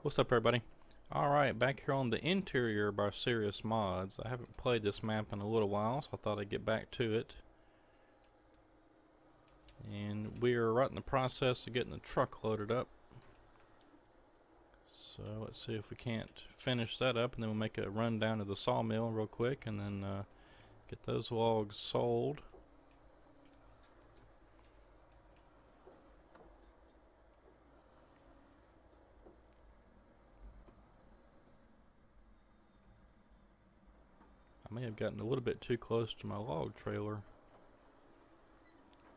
What's up, everybody? Alright, back here on the interior by Serious Mods. I haven't played this map in a little while, so I thought I'd get back to it. And we are right in the process of getting the truck loaded up. So let's see if we can't finish that up, and then we'll make a run down to the sawmill real quick, and then get those logs sold. I may have gotten a little bit too close to my log trailer.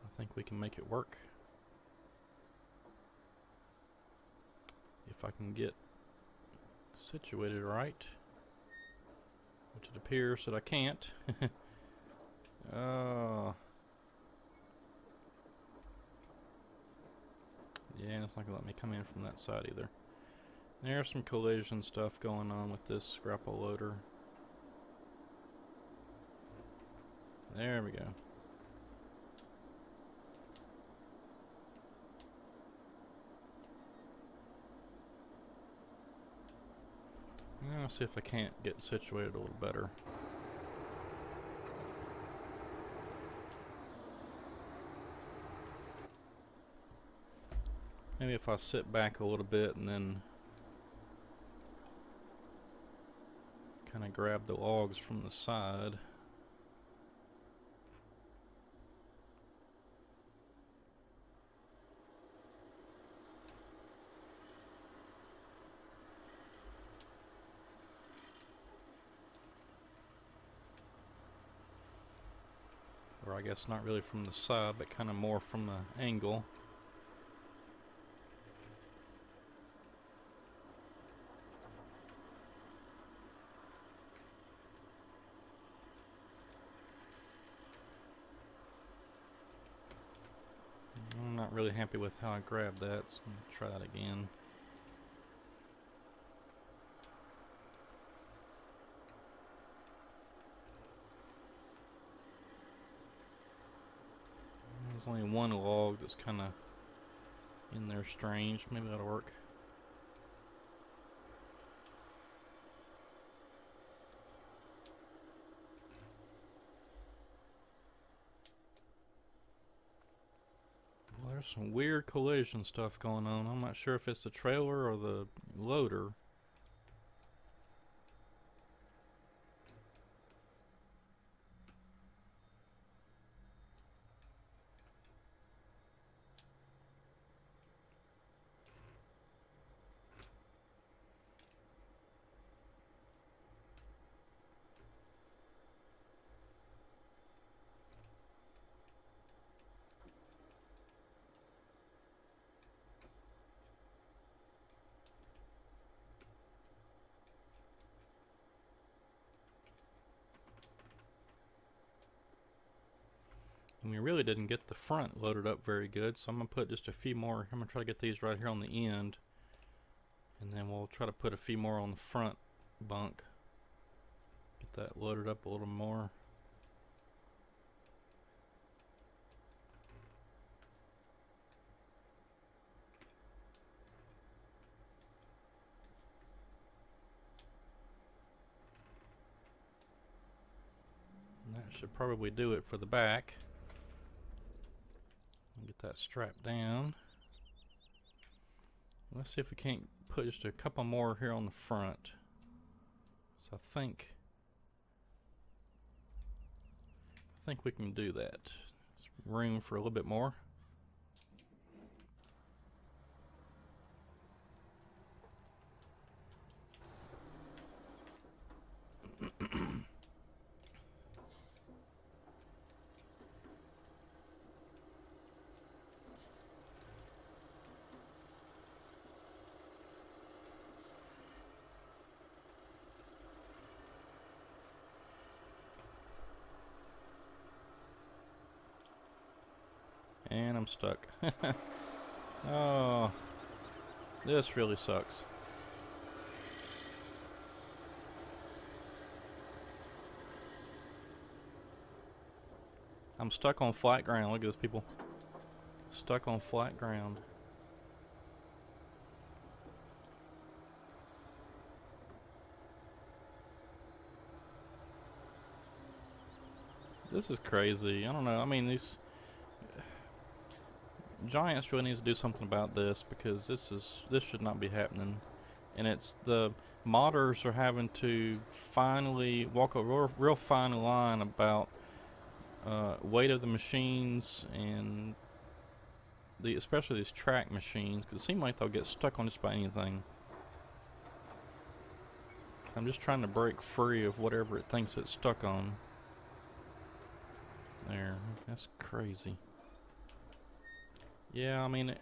I think we can make it work. If I can get situated right, which it appears that I can't. Yeah, it's not gonna let me come in from that side either. There's some collision stuff going on with this grapple loader. There we go. I'll see if I can't get situated a little better. Maybe if I sit back a little bit and then kind of grab the logs from the side. Or I guess not really from the side, but kind of more from the angle. I'm not really happy with how I grabbed that, so I'm going to try that again. There's only one log that's kind of in there strange. Maybe that'll work. Well, there's some weird collision stuff going on. I'm not sure if it's the trailer or the loader. And we really didn't get the front loaded up very good, so I'm going to put just a few more. I'm going to try to get these right here on the end, and then we'll try to put a few more on the front bunk. Get that loaded up a little more. And that should probably do it for the back. Get that strapped down. Let's see if we can't put just a couple more here on the front. So I think we can do that. There's room for a little bit more. And I'm stuck. Oh, this really sucks. I'm stuck on flat ground. Look at this, people. Stuck on flat ground. This is crazy. I don't know. I mean, these Giants really needs to do something about this, because this should not be happening. And it's the modders are having to finally walk a real fine line about weight of the machines, and especially these track machines, because it seems like they'll get stuck on just about anything. I'm just trying to break free of whatever it thinks it's stuck on. There, that's crazy. Yeah, I mean,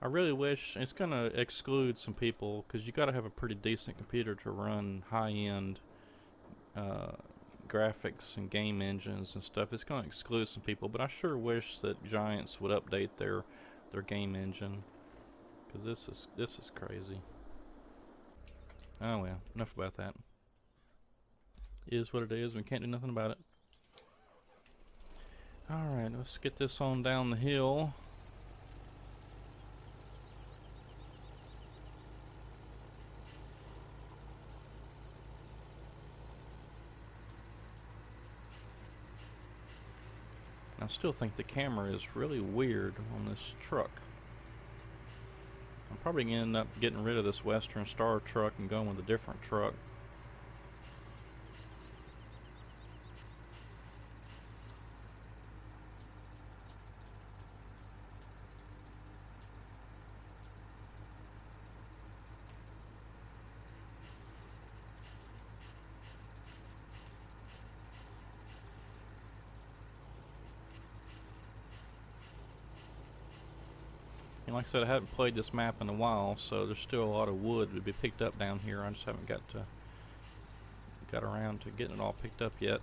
I really wish it's gonna exclude some people, because you got to have a pretty decent computer to run high-end uh, graphics and game engines and stuff. It's gonna exclude some people, but I sure wish that Giants would update their game engine, because this is crazy. Oh well, enough about that. It is what it is. We can't do nothing about it. Alright, let's get this on down the hill. I still think the camera is really weird on this truck. I'm probably going to end up getting rid of this Western Star truck and going with a different truck. And like I said, I haven't played this map in a while, so there's still a lot of wood to be picked up down here. I just haven't got around to getting it all picked up yet.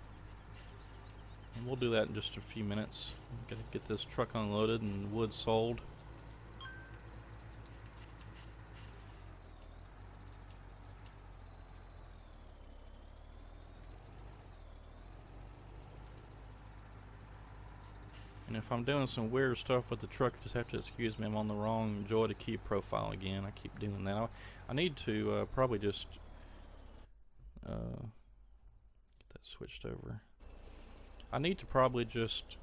And we'll do that in just a few minutes. Gotta get this truck unloaded and wood sold. And if I'm doing some weird stuff with the truck, just have to excuse me. I'm on the wrong Joy to Key profile again. I keep doing that. I need to probably just get that switched over. I need to probably just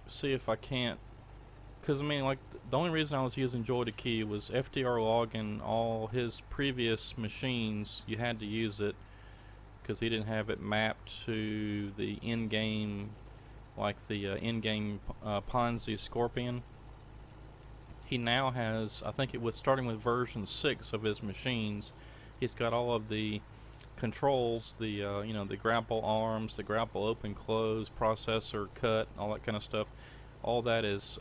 see if I can't, because I mean, like, the only reason I was using Joy to Key was FDR logging all his previous machines. You had to use it because he didn't have it mapped to the in-game, like the in-game Ponzi Scorpion. He now has, I think it was starting with version 6 of his machines, he's got all of the controls, the you know, the grapple arms, the grapple open close, processor cut, all that kind of stuff. All that is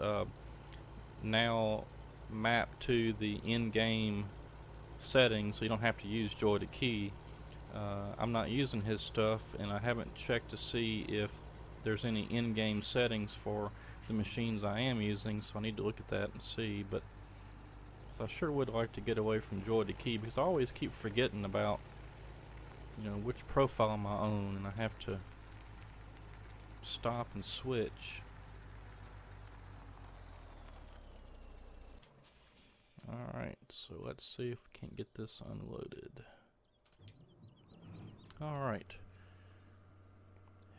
now mapped to the in-game settings, so you don't have to use Joy to Key. I'm not using his stuff, and I haven't checked to see if there's any in-game settings for the machines I am using, so I need to look at that and see. But so I sure would like to get away from Joy to Key, because I always keep forgetting about, you know, which profile am I on, and I have to stop and switch. Alright, so let's see if we can't get this unloaded. Alright.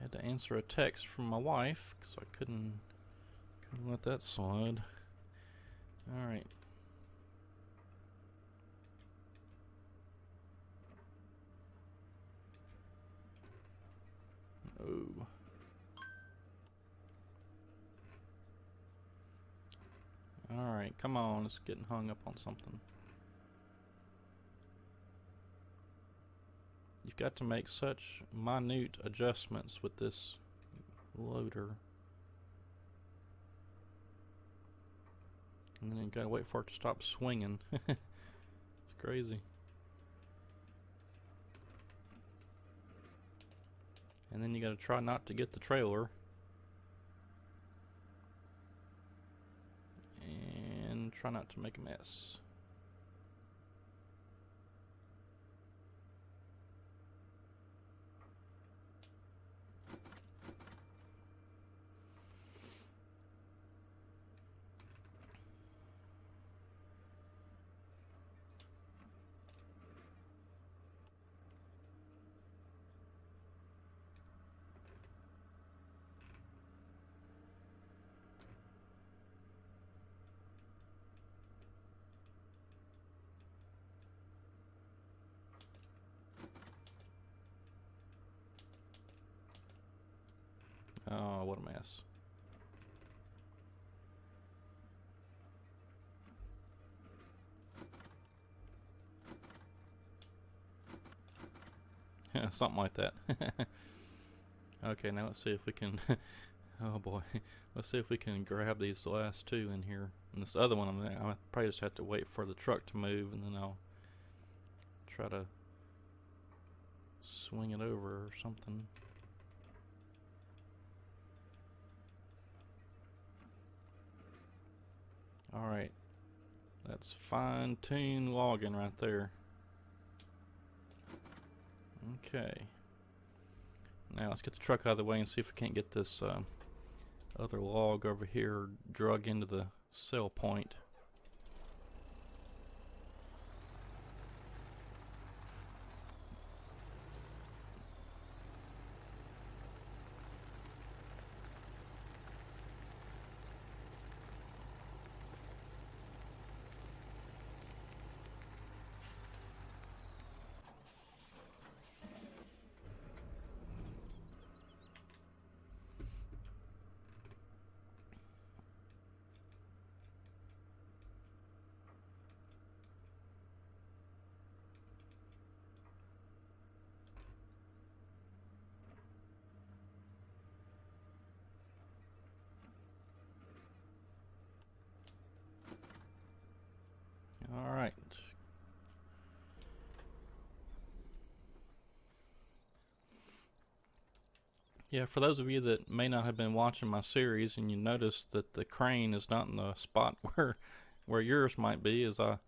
Had to answer a text from my wife, because I couldn't let that slide. Alright. Oh. Alright, come on, it's getting hung up on something. You've got to make such minute adjustments with this loader. And then you gotta wait for it to stop swinging. It's crazy. And then you gotta try not to get the trailer. And try not to make a mess. Oh, what a mess. Something like that. Okay, now let's see if we can... Oh boy. Let's see if we can grab these last two in here. And this other one, I'll probably just have to wait for the truck to move, and then I'll try to swing it over or something. Alright. That's fine-tuned logging right there. Okay. Now let's get the truck out of the way and see if we can't get this other log over here drug into the cell point. Alright. Yeah, for those of you that may not have been watching my series and you noticed that the crane is not in the spot where yours might be, is I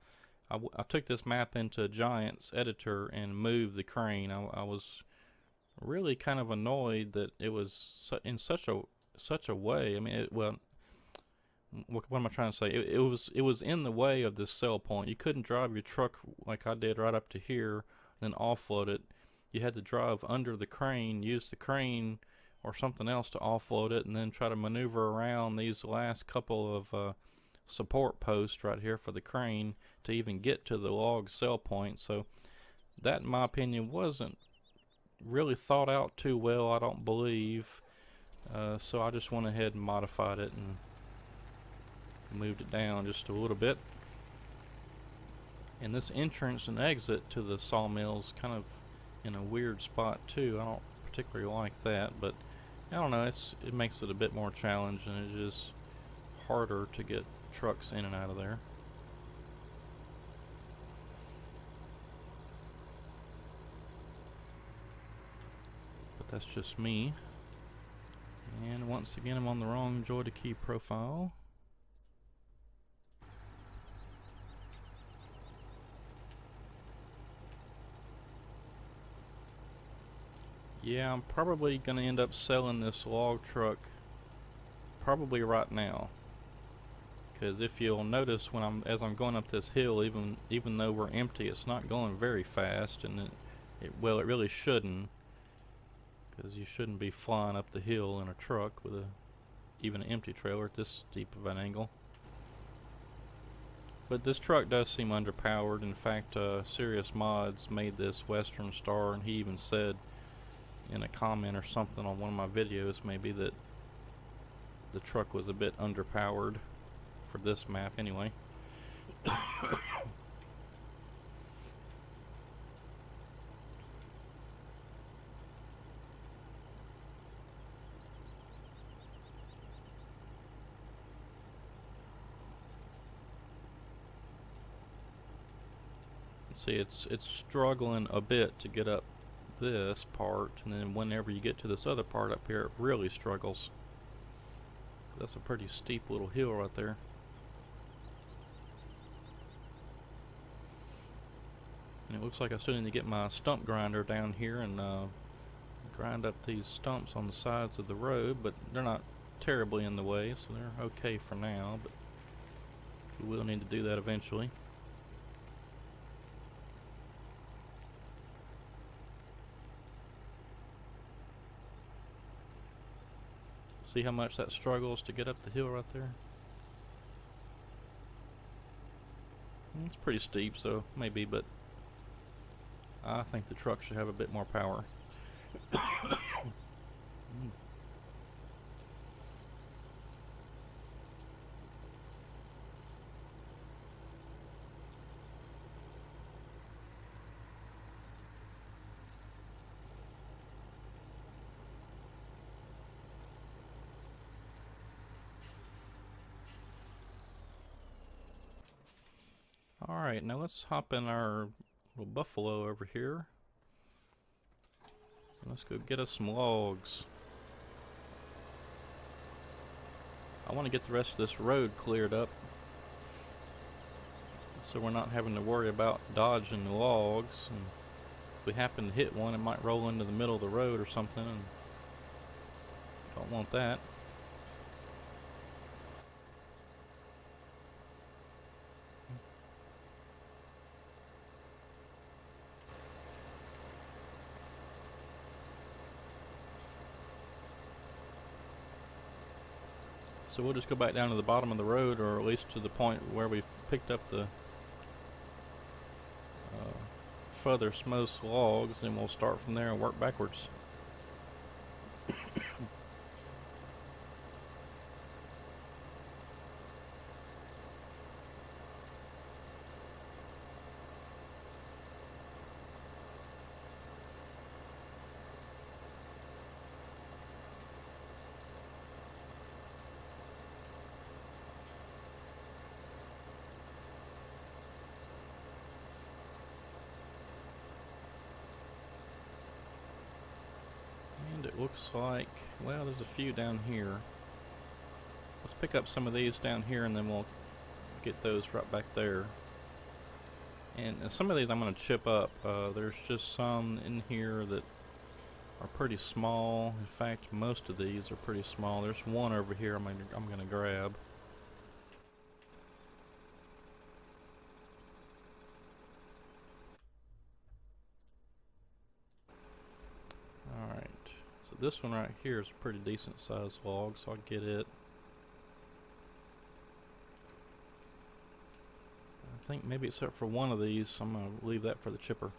took this map into Giant's editor and moved the crane. I was really kind of annoyed that it was in such a way. I mean, well, what am I trying to say? It was in the way of this cell point. You couldn't drive your truck like I did right up to here, and then offload it. You had to drive under the crane, use the crane or something else to offload it, and then try to maneuver around these last couple of support posts right here for the crane to even get to the log cell point. So that, in my opinion, wasn't really thought out too well, I don't believe. So I just went ahead and modified it and moved it down just a little bit. And this entrance and exit to the sawmill is kind of in a weird spot too. I don't particularly like that, but I don't know, it makes it a bit more challenging. It is harder to get trucks in and out of there. But that's just me. And once again, I'm on the wrong joy to key profile. Yeah, I'm probably going to end up selling this log truck probably right now. Because if you'll notice, as I'm going up this hill, even though we're empty, it's not going very fast, and it really shouldn't. Because you shouldn't be flying up the hill in a truck with even an empty trailer at this steep of an angle. But this truck does seem underpowered. In fact, Serious Mods made this Western Star, and he even said in a comment or something on one of my videos maybe that the truck was a bit underpowered for this map anyway. See, it's struggling a bit to get up this part, and then whenever you get to this other part up here, it really struggles. That's a pretty steep little hill right there. And it looks like I still need to get my stump grinder down here and grind up these stumps on the sides of the road, but they're not terribly in the way, so they're okay for now, but we will need to do that eventually. See how much that struggles to get up the hill right there? It's pretty steep, so maybe, but I think the truck should have a bit more power. Alright, now let's hop in our little buffalo over here. Let's go get us some logs. I want to get the rest of this road cleared up, so we're not having to worry about dodging the logs. And if we happen to hit one, it might roll into the middle of the road or something, and don't want that. So we'll just go back down to the bottom of the road, or at least to the point where we picked up the furthest most logs, and we'll start from there and work backwards. And it looks like, well, there's a few down here. Let's pick up some of these down here, and then we'll get those right back there. And some of these I'm going to chip up. There's just some in here that are pretty small. In fact, most of these are pretty small. There's one over here I'm going to grab. Alright, so this one right here is a pretty decent sized log, so I'll get it. I think maybe except for one of these, I'm going to leave that for the chipper.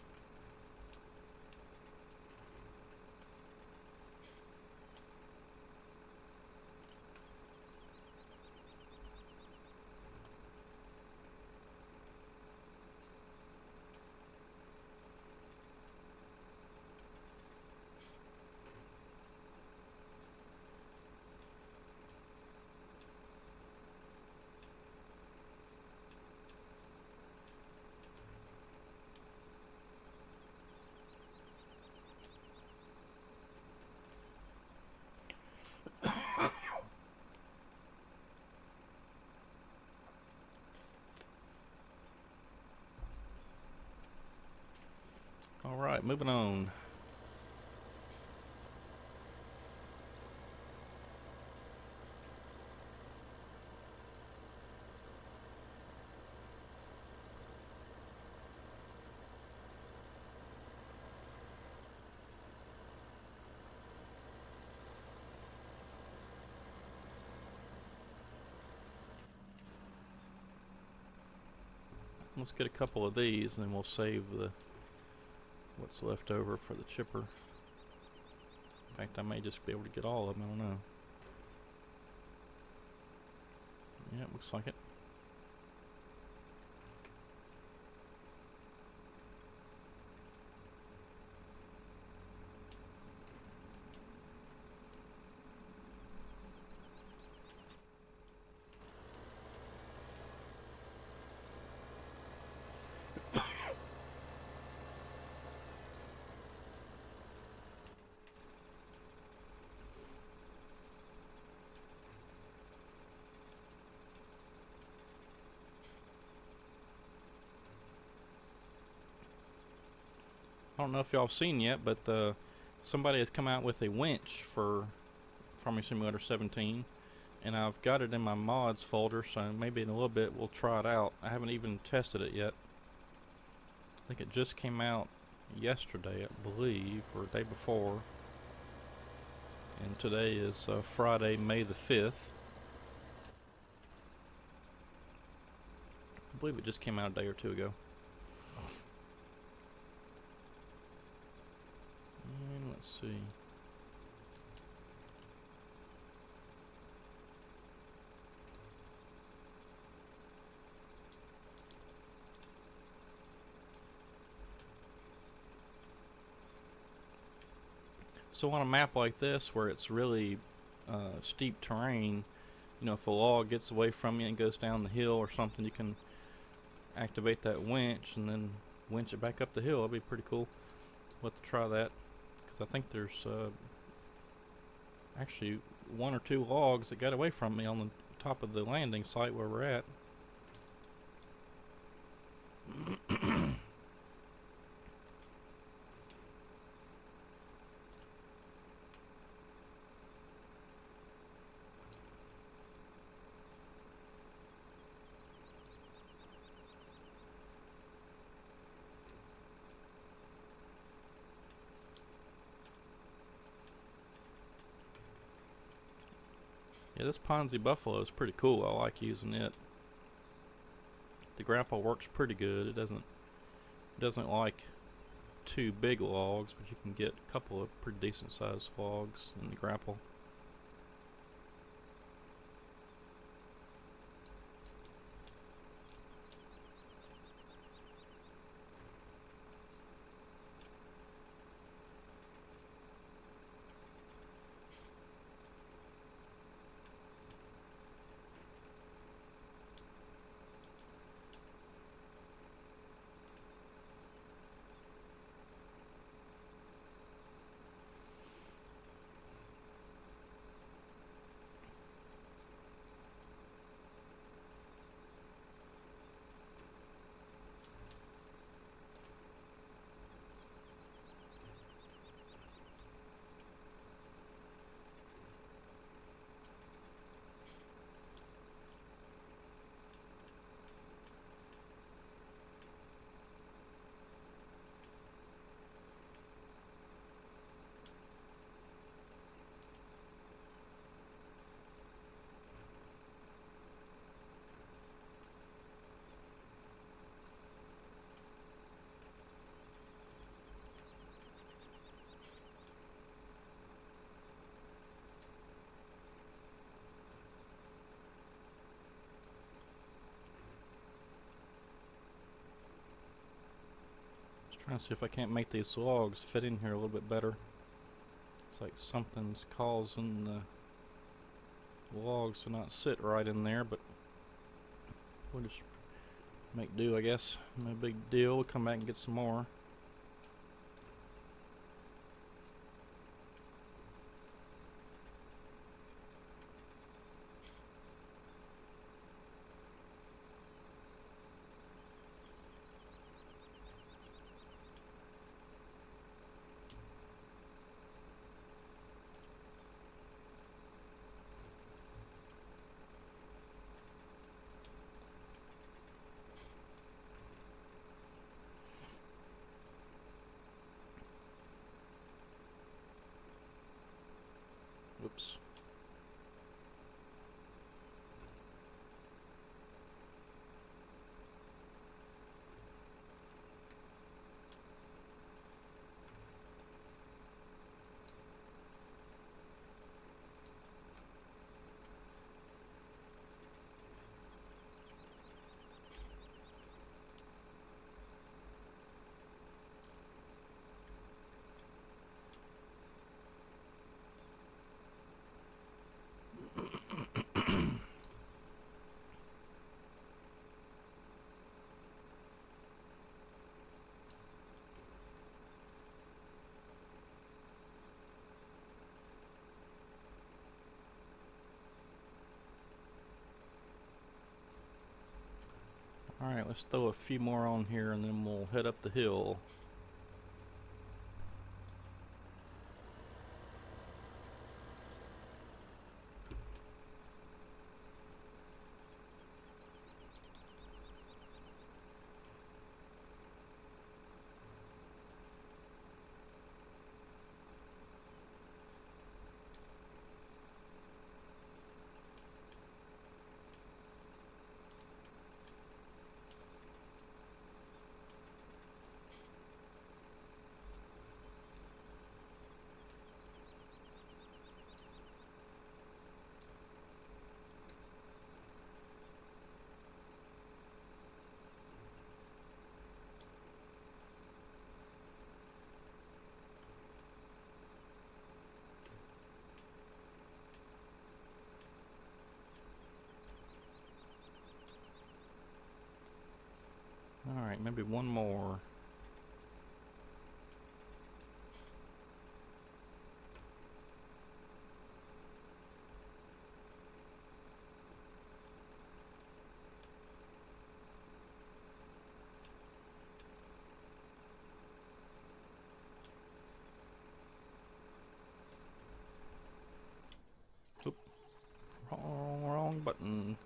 Alright, moving on. Let's get a couple of these, and then we'll save what's left over for the chipper. In fact, I may just be able to get all of them, I don't know. Yeah, it looks like it. I don't know if y'all have seen yet, but somebody has come out with a winch for Farming Simulator 17, and I've got it in my mods folder, so maybe in a little bit we'll try it out. I haven't even tested it yet. I think it just came out yesterday, I believe, or the day before. And today is Friday, May the 5th. I believe it just came out a day or two ago. And let's see. So on a map like this, where it's really steep terrain, you know, if a log gets away from you and goes down the hill or something, you can activate that winch and then winch it back up the hill. That'd be pretty cool. We'll have to try that, because I think there's actually 1 or 2 logs that got away from me on the top of the landing site where we're at. Yeah, this Ponzi Buffalo is pretty cool. I like using it. The grapple works pretty good. It doesn't like 2 big logs, but you can get a couple of pretty decent sized logs in the grapple. Trying to see if I can't make these logs fit in here a little bit better. It's like something's causing the logs to not sit right in there, but we'll just make do, I guess. No big deal. We'll come back and get some more. Oops. Alright, let's throw a few more on here and then we'll head up the hill. maybe one more. Oop. Wrong button.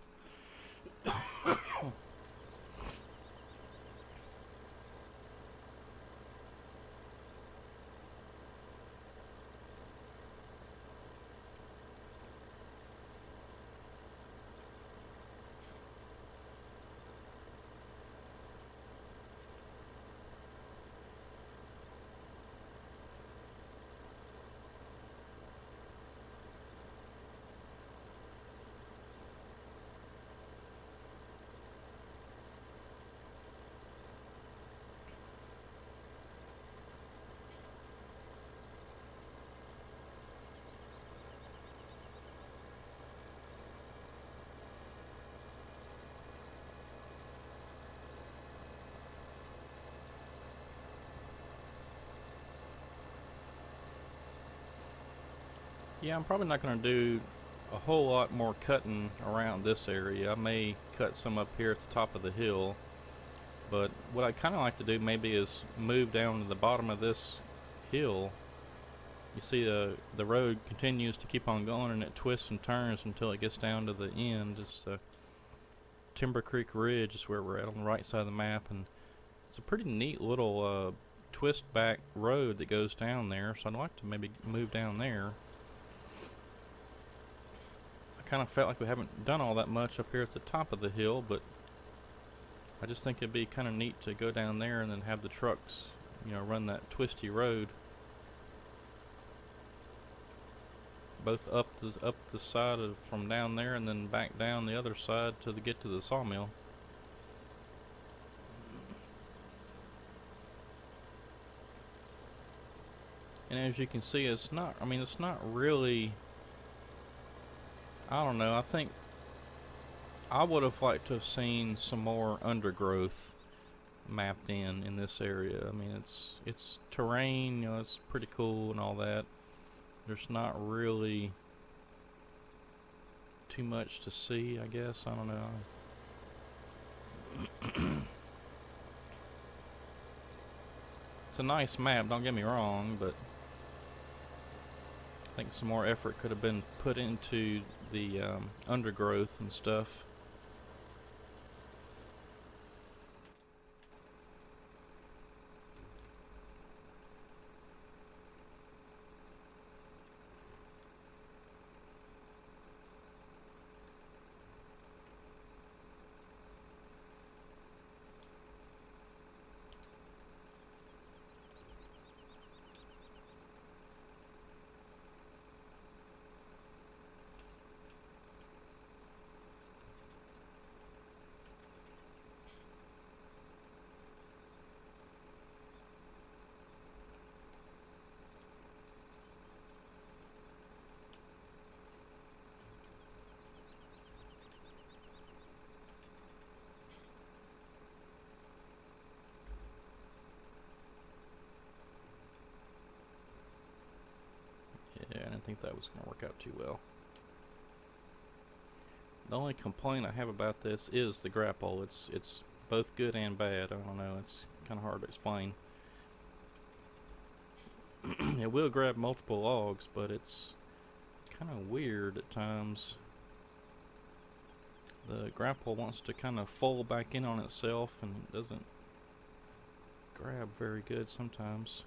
Yeah, I'm probably not going to do a whole lot more cutting around this area. I may cut some up here at the top of the hill, but what I kind of like to do maybe is move down to the bottom of this hill. You see the road continues to keep on going, and it twists and turns until it gets down to the end. It's Timber Creek Ridge is where we're at on the right side of the map, and it's a pretty neat little twist back road that goes down there, so I'd like to maybe move down there. I kind of felt like we haven't done all that much up here at the top of the hill, but I just think it'd be kind of neat to go down there and then have the trucks, you know, run that twisty road both up the side of from down there and then back down the other side to get to the sawmill. And as you can see, it's not, I mean, it's not really, I don't know, I think I would have liked to have seen some more undergrowth mapped in this area. I mean, it's terrain, you know, it's pretty cool and all that. There's not really too much to see, I guess. I don't know. It's a nice map, don't get me wrong, but I think some more effort could have been put into the undergrowth and stuff. Yeah, I didn't think that was going to work out too well. The only complaint I have about this is the grapple. It's both good and bad. I don't know, it's kind of hard to explain. It will grab multiple logs, but it's kind of weird at times. The grapple wants to kind of fold back in on itself, and it doesn't grab very good sometimes.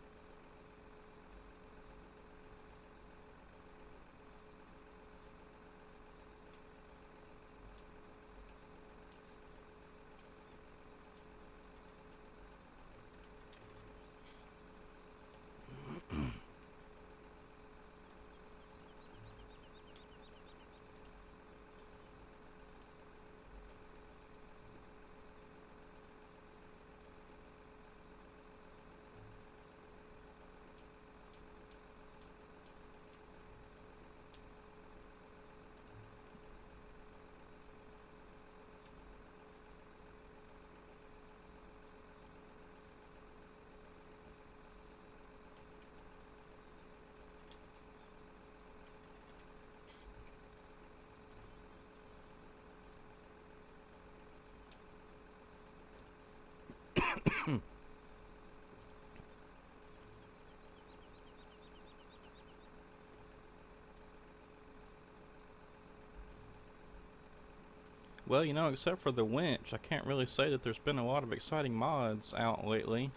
Well, you know, except for the Winch, I can't really say that there's been a lot of exciting mods out lately.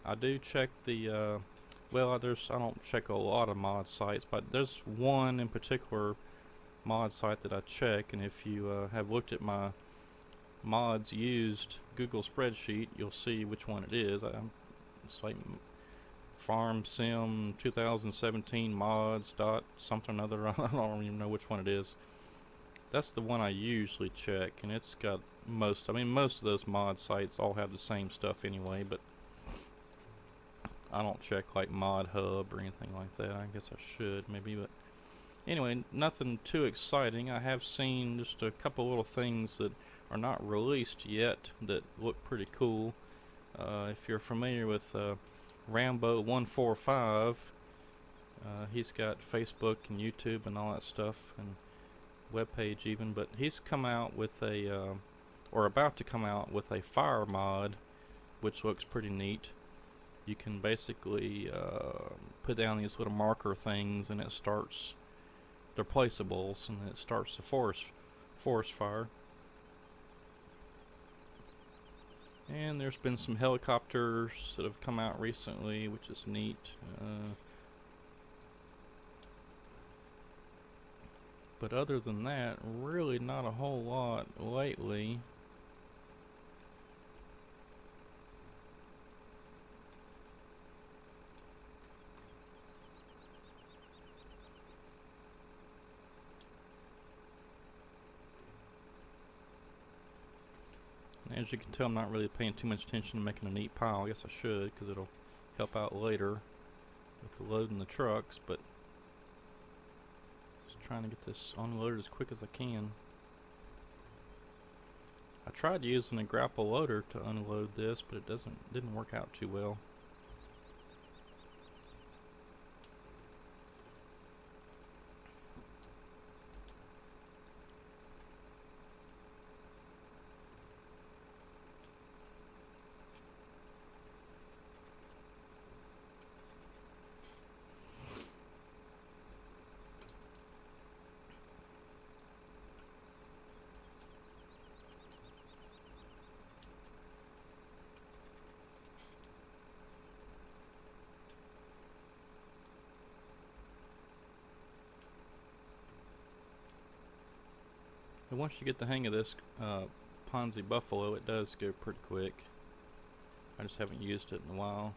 I do check the, well, I don't check a lot of mod sites, but there's one in particular mod site that I check, and if you have looked at my mods used Google spreadsheet, you'll see which one it is. It's like Farm Sim 2017 mods dot something or other. I don't even know which one it is. That's the one I usually check, and it's got most of those mod sites all have the same stuff anyway, but I don't check like Mod Hub or anything like that. I guess I should maybe, but anyway, nothing too exciting. I have seen just a couple little things that are not released yet that look pretty cool. If you're familiar with Rambo145, he's got Facebook and YouTube and all that stuff, and webpage even, but he's come out with a or about to come out with a fire mod, which looks pretty neat. You can basically put down these little marker things, and it starts. They're placeables, and it starts the forest fire. And there's been some helicopters that have come out recently, which is neat. But other than that, really not a whole lot lately. As you can tell, I'm not really paying too much attention to making a neat pile. I guess I should, because it'll help out later with the loading the trucks, but just trying to get this unloaded as quick as I can. I tried using a grapple loader to unload this, but it didn't work out too well. But once you get the hang of this Ponzi Buffalo, it does go pretty quick. I just haven't used it in a while.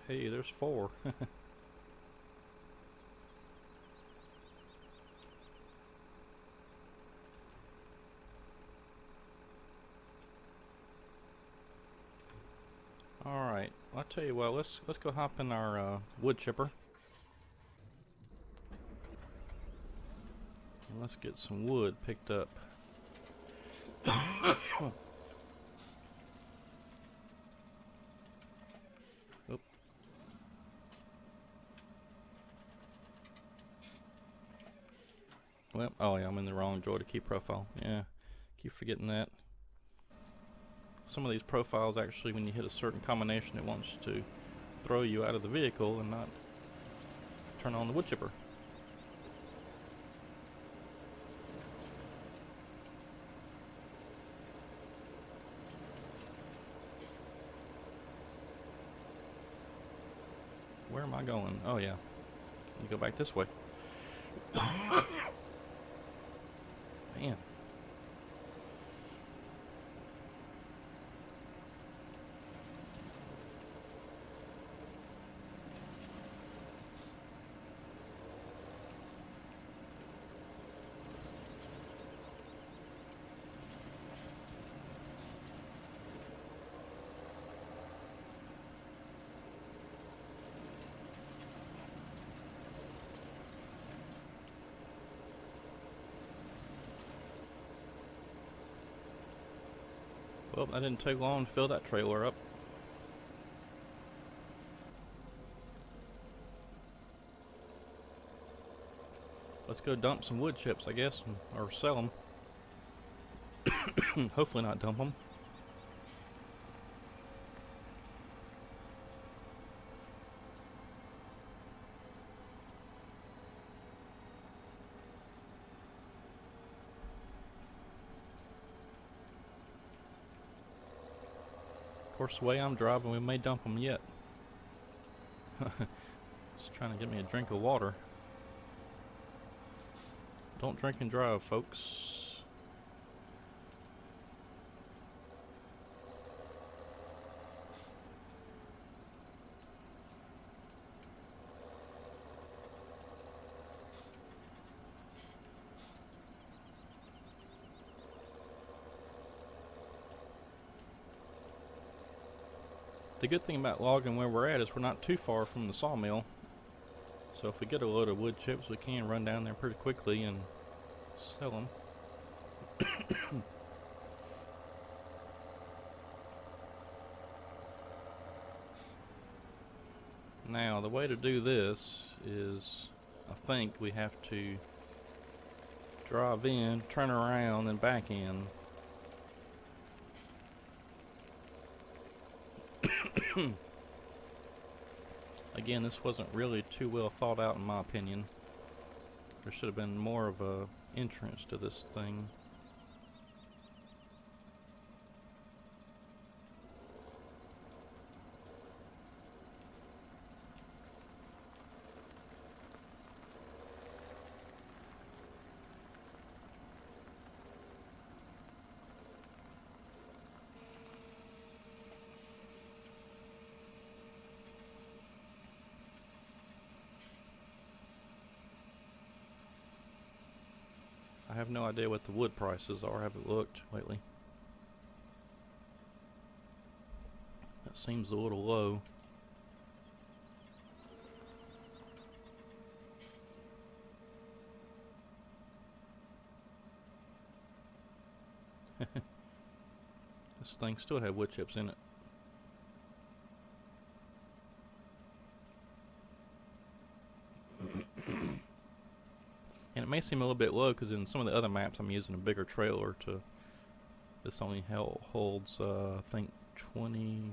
Hey, there's 4. Alright, I'll tell you what, let's go hop in our wood chipper. And let's get some wood picked up. Oop. Well, oh yeah, I'm in the wrong joy to key profile. Yeah, keep forgetting that. Some of these profiles actually, when you hit a certain combination, it wants to throw you out of the vehicle and not turn on the wood chipper. Where am I going? Oh yeah, you go back this way. Man. Well, that didn't take long to fill that trailer up. Let's go dump some wood chips, I guess, or sell them. Hopefully not dump them. Of course, the way I'm driving, we may dump them yet. Just trying to get me a drink of water. Don't drink and drive, folks. The good thing about logging where we're at is we're not too far from the sawmill. So if we get a load of wood chips, we can run down there pretty quickly and sell them. Now, the way to do this is, I think we have to drive in, turn around, and back in. Again, this wasn't really too well thought out in my opinion. There should have been more of a entrance to this thing. I have no idea what the wood prices are. I haven't looked lately. That seems a little low. This thing still had wood chips in it. And it may seem a little bit low because in some of the other maps I'm using a bigger trailer to. This only holds, I think 20,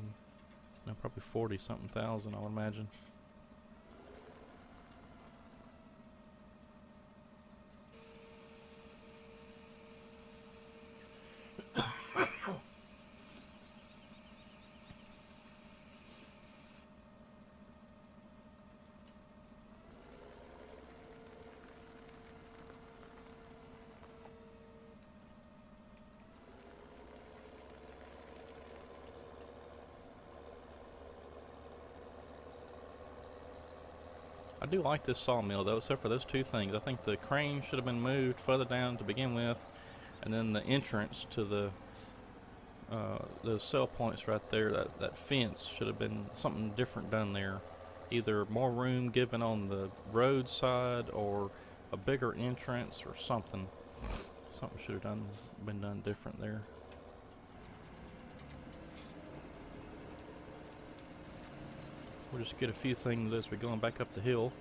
no, probably 40 something thousand, I would imagine. I do like this sawmill though, except for those two things. I think the crane should have been moved further down to begin with, and then the entrance to the sell points right there, that fence should have been something different done there. Either more room given on the road side or a bigger entrance or something. Something should have been done different there. We'll just get a few things as we're going back up the hill.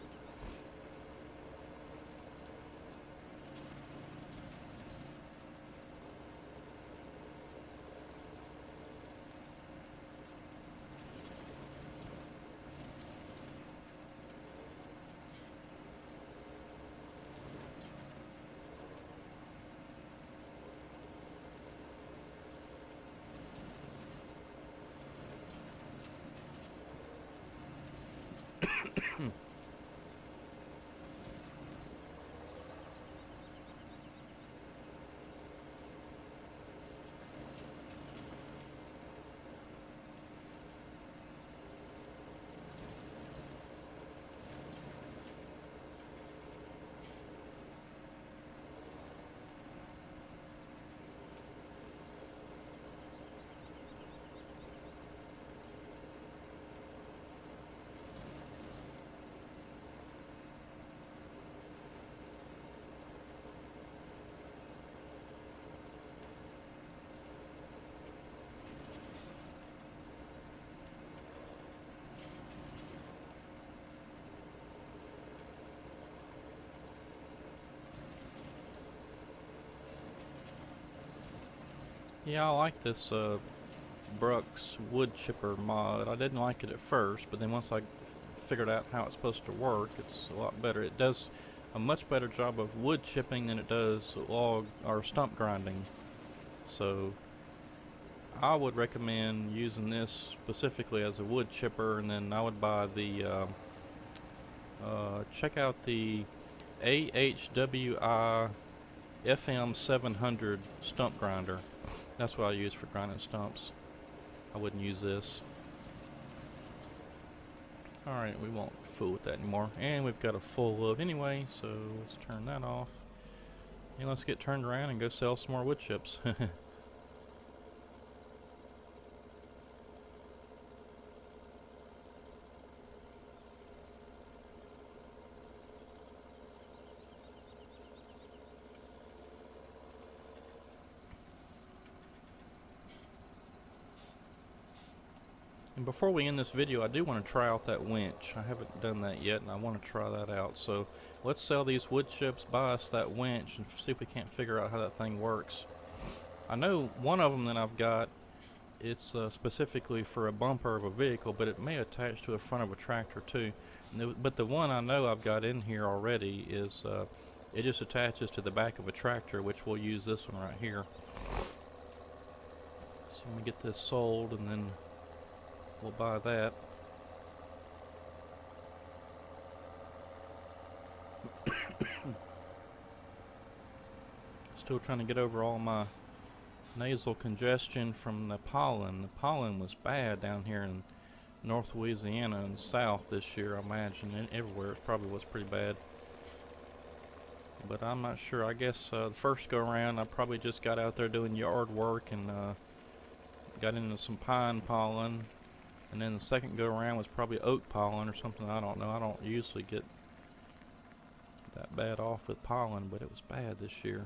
Yeah, I like this Brooks wood chipper mod. I didn't like it at first, but then once I figured out how it's supposed to work, it's a lot better. It does a much better job of wood chipping than it does log or stump grinding. So I would recommend using this specifically as a wood chipper, and then I would buy the check out the AHWI FM 700 stump grinder. That's what I use for grinding stumps. I wouldn't use this. Alright, we won't fool with that anymore. And we've got a full load anyway, so let's turn that off. And let's get turned around and go sell some more wood chips. And before we end this video, I do want to try out that winch. I haven't done that yet, and I want to try that out. So let's sell these wood chips, buy us that winch, and see if we can't figure out how that thing works. I know one of them that I've got, it's specifically for a bumper of a vehicle, but it may attach to the front of a tractor too. But the one I know I've got in here already is it just attaches to the back of a tractor, which we'll use this one right here. So let me get this sold, and then we'll buy that. Still trying to get over all my nasal congestion from the pollen. The pollen was bad down here in North Louisiana and South this year, I imagine. And everywhere it probably was pretty bad. But I'm not sure. I guess the first go around I probably just got out there doing yard work and got into some pine pollen. And then the second go around was probably oak pollen or something. I don't know. I don't usually get that bad off with pollen, but it was bad this year.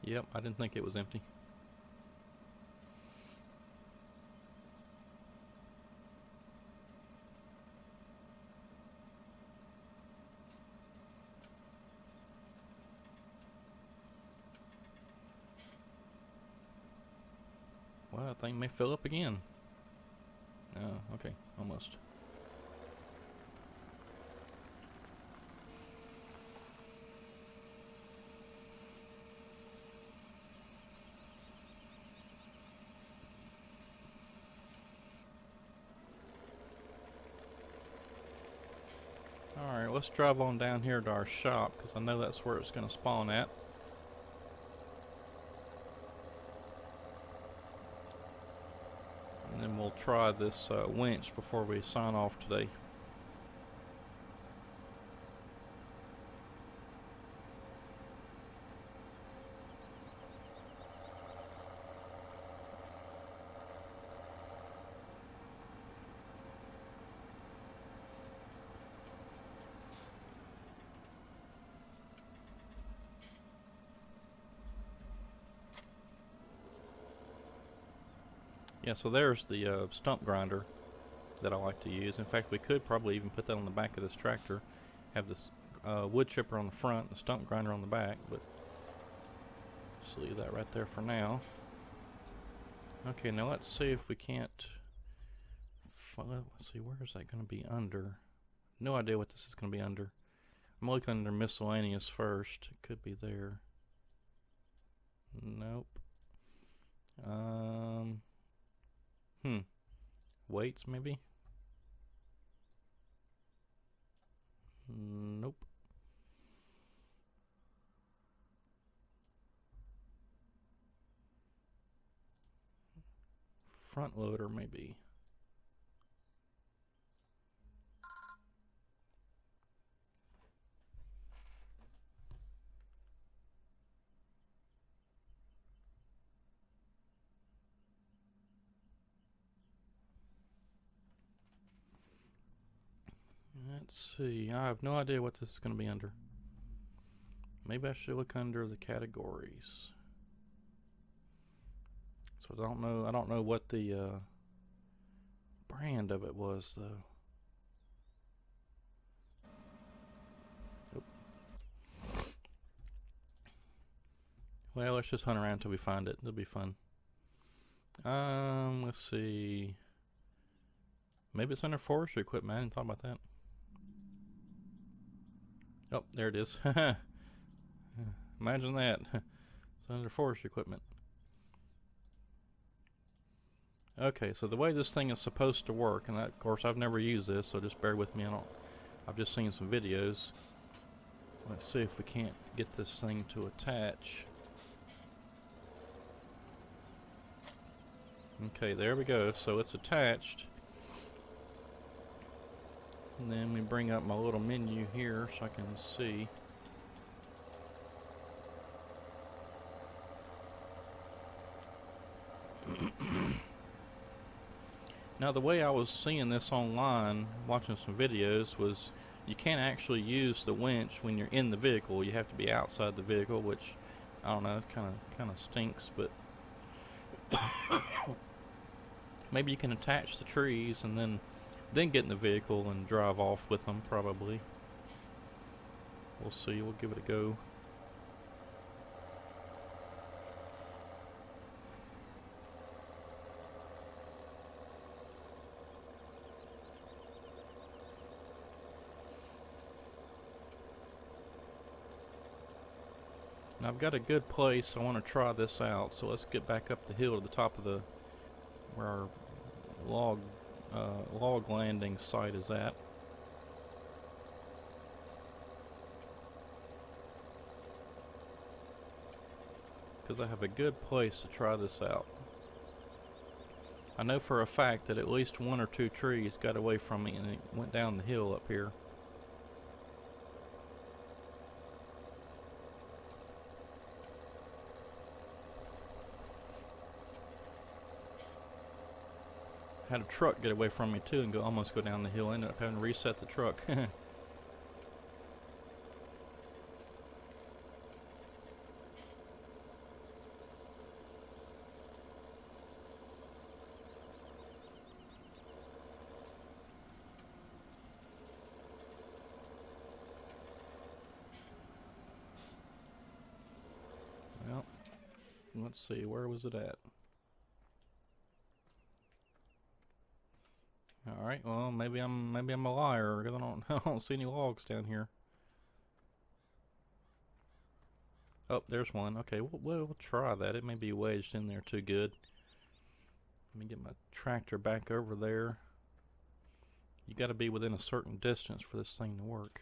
Yep, I didn't think it was empty. Well, that thing may fill up again. Oh, okay, almost. Alright, let's drive on down here to our shop, because I know that's where it's going to spawn at. And then we'll try this winch before we sign off today. Yeah, so there's the stump grinder that I like to use. In fact, we could probably even put that on the back of this tractor. Have this wood chipper on the front, the stump grinder on the back, but just leave that right there for now. Okay, now let's see if we can't... Let's see, where is that going to be under? No idea what this is going to be under. I'm looking under miscellaneous first. It could be there. Nope. Weights maybe? Nope. Front loader maybe. Let's see. I have no idea what this is going to be under. Maybe I should look under the categories. So I don't know what the brand of it was though. Oop. Well, let's just hunt around until we find it. It'll be fun. Let's see. Maybe it's under forestry equipment. I didn't thought about that. Oh, there it is. Imagine that. It's under forestry equipment. Okay, so the way this thing is supposed to work, and of course I've never used this, so just bear with me. I've just seen some videos. Let's see if we can't get this thing to attach. Okay, there we go. So it's attached. And then we bring up my little menu here so I can see. Now the way I was seeing this online, watching some videos, was you can't actually use the winch when you're in the vehicle. You have to be outside the vehicle, which I don't know, it kind of stinks, but maybe you can attach the trees and then get in the vehicle and drive off with them, probably. We'll see. We'll give it a go. Now I've got a good place. I want to try this out. So let's get back up the hill to the top of where our log landing site is at. Because I have a good place to try this out. I know for a fact that at least one or two trees got away from me and it went down the hill up here. Had a truck get away from me too and almost go down the hill. I ended up having to reset the truck. Well, let's see, where was it at? All right, well, maybe I'm a liar because I don't see any logs down here. Oh, there's one. Okay, we'll try that. It may be wedged in there too good. Let me get my tractor back over there. You got to be within a certain distance for this thing to work.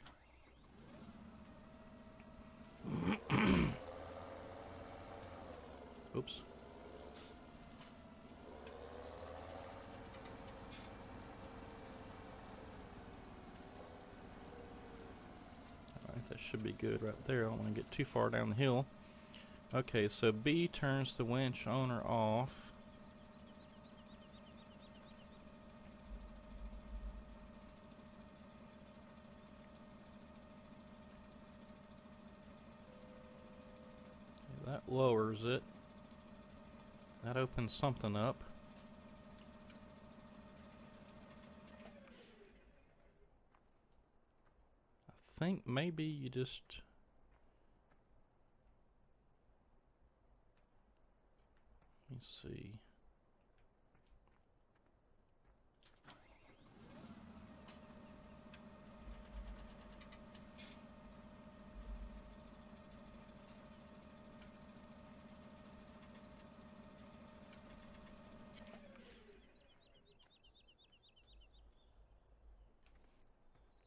Oops. Alright, that should be good right there. I don't want to get too far down the hill. Okay, so B turns the winch on or off. That lowers it. That opens something up. I think maybe you just... Let me see.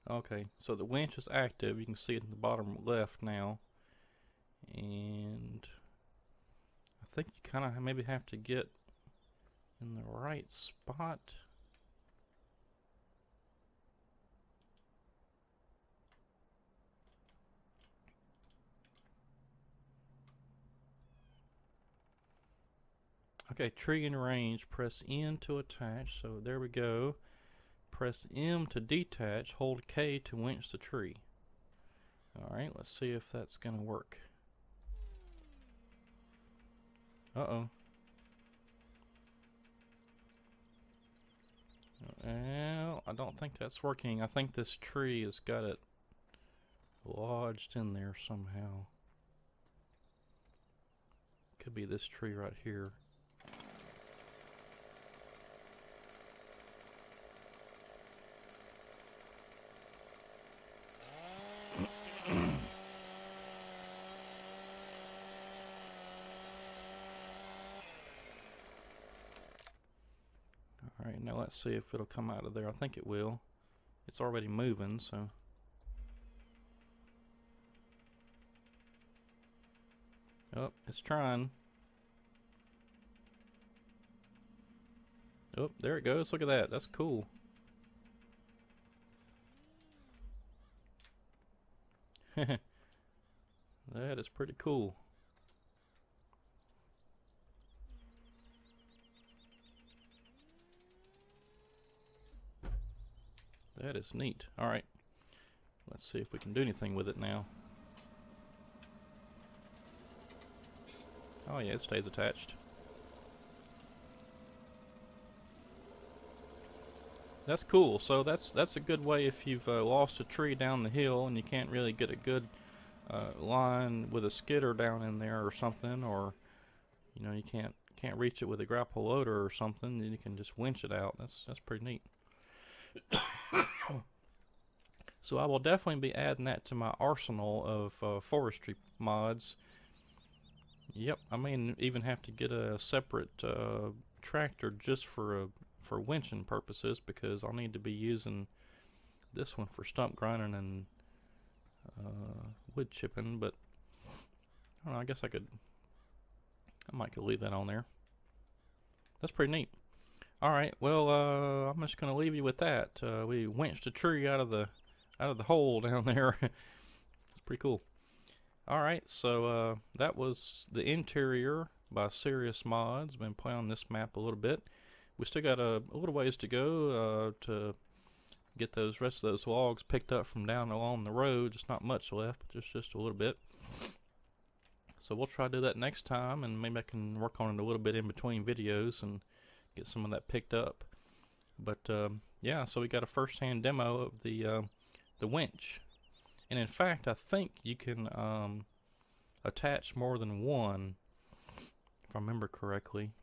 Okay, so the winch is active. You can see it in the bottom left now. And I think you kind of maybe have to get in the right spot. Okay, tree in range. Press N to attach. So there we go. Press M to detach, hold K to winch the tree. Alright, let's see if that's gonna work. Uh-oh. Well, I don't think that's working. I think this tree has got it lodged in there somehow. Could be this tree right here. Alright, now let's see if it'll come out of there. I think it will. It's already moving, so. Oh, it's trying. Oh, there it goes. Look at that. That's cool. That is pretty cool. That is neat. Alright. Let's see if we can do anything with it now. Oh yeah, it stays attached. That's cool. So that's a good way if you've lost a tree down the hill and you can't really get a good line with a skidder down in there or something, or you know you can't reach it with a grapple loader or something, then you can just winch it out. That's pretty neat. So I will definitely be adding that to my arsenal of forestry mods. Yep, I may even have to get a separate tractor just for winching purposes, because I'll need to be using this one for stump grinding and wood chipping. But I don't know, I guess I might could leave that on there. That's pretty neat. Alright, well I'm just gonna leave you with that. We winched a tree out of the hole down there. It's pretty cool. Alright, so that was the interior by Serious Mods. Been playing on this map a little bit. We still got a little ways to go to get those rest of those logs picked up from down along the road. Just not much left, but just a little bit. So we'll try to do that next time, and maybe I can work on it a little bit in between videos and get some of that picked up. But yeah, so we got a first-hand demo of the winch. And in fact, I think you can attach more than one, if I remember correctly.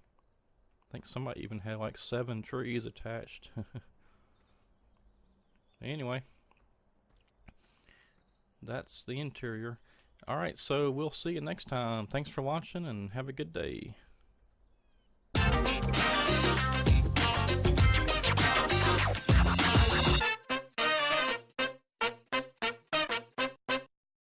I think somebody even had like 7 trees attached. Anyway, that's the interior. Alright, so we'll see you next time. Thanks for watching and have a good day.